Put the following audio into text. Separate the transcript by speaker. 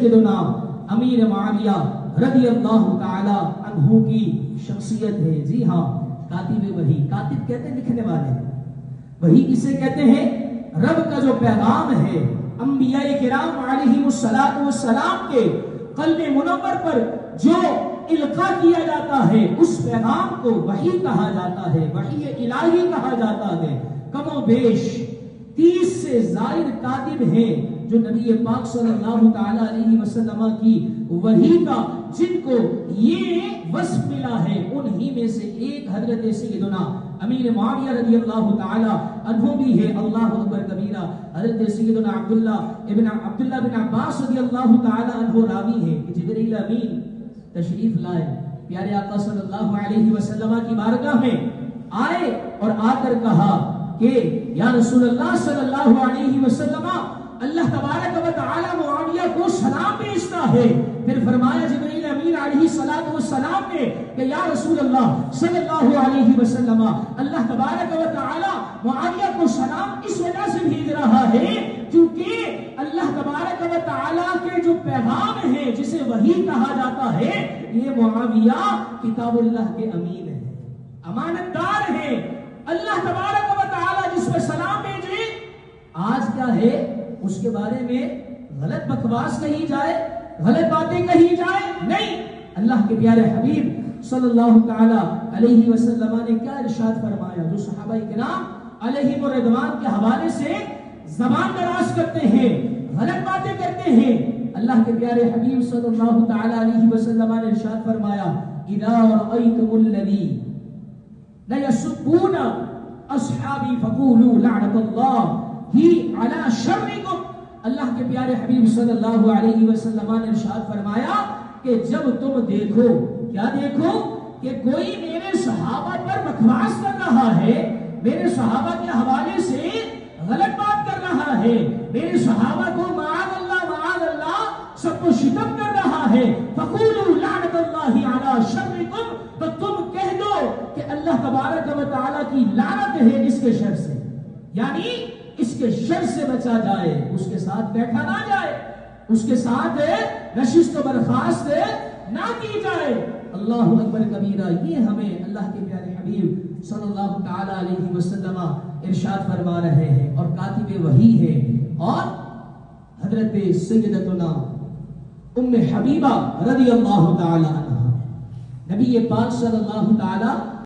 Speaker 1: سیدنا امیر معاویہ رضی اللہ تعالی عنہ کی شخصیت ہے. جی ہاں، کاتب وحی، کاتب کہتے ہیں لکھنے والے. وحی کسے کہتے ہیں؟ رب کا جو پیغام ہے انبیاء کرام علیہم السلام کے قلب منور پر جو القاء کیا جاتا ہے اس پیغام کو وحی کہا جاتا ہے، وحی الہی کہا جاتا ہے. کم و بیش 30 سے زائد کاتب ہیں جو نبی پاک صلی اللہ تعالی علیہ وسلم کی وحی کا جن کو یہ وصف ملا ہے، انہی میں سے ایک حضرت سیدنا امیر معاویہ رضی اللہ تعالی عنہ بھی ہے. اللہ اکبر کبیرہ. حضرت سیدنا عبداللہ بن عباس رضی اللہ تعالی عنہ راوی ہے کہ جبریل امین تشریف لائے، پیارے آقا صلی اللہ علیہ وسلم کی بارگاہ میں آئے اور آ کر کہا کہ یا رسول اللہ صلی اللہ علیہ وسلم، اللہ تبارک و تعالی معاویہ کو سلام بھیجتا ہے. پھر فرمایا جبریل امین علیہ السلام نے کہ یا رسول اللہ صلی اللہ علیہ وسلم، اللہ تبارک و تعالی معاویہ کو سلام اس وجہ سے بھیج رہا ہے کیونکہ اللہ تبارک و تعالی کے جو پیغام ہے جسے وحی کہا جاتا ہے، یہ معاویہ کتاب اللہ کے امین ہے، امانت دار ہے. اللہ تبارک و تعالی جس پر سلام بھیجے، آج کیا ہے اس کے بارے میں غلط بکواس کہی جائے، غلط باتیں کہی جائے، نہیں. اللہ کے پیارے حبیب صلی اللہ تعالی علیہ وسلم نے کیا ارشاد فرمایا؟ جو صحابہ کرام علیہم الرضوان کے حوالے سے زبان دراز کرتے ہیں، غلط باتیں کرتے ہیں، اللہ کے پیارے حبیب صلی اللہ تعالی علیہ وسلم نے ارشاد فرمایا اذا رأيتم الذين ليسبون اصحابي فقولوا لعنت اللہ ہی علی شرکم. اللہ کے پیارے حبیب صلی اللہ علیہ وسلم نے ارشاد فرمایا کہ جب تم دیکھو، کیا دیکھو؟ کہ کوئی میرے صحابہ پر بکواس کر رہا ہے، میرے صحابہ کے حوالے سے غلط بات کر رہا ہے، میرے صحابہ کو معاذ اللہ سب کو شتم کر رہا ہے، فقولوا لعنت اللہ علی شرکم، تو تم کہہ دو کہ اللہ تبارک و تعالی کی لعنت ہے اس کے شر سے، یعنی اس کے شر سے بچا جائے، اس کے ساتھ بیٹھا نہ جائے، اس کے ساتھ نشست و برخاست نہ کی جائے. اللہ اکبر کبیرہ. یہ ہمیں اللہ کے پیارے حبیب صلی اللہ تعالی علیہ وسلم ارشاد فرما رہے ہیں، اور کاتب وحی ہے. اور حضرت سیدتنا ام حبیبہ رضی اللہ تعالی عنہ، نبی پاک صلی اللہ تعالی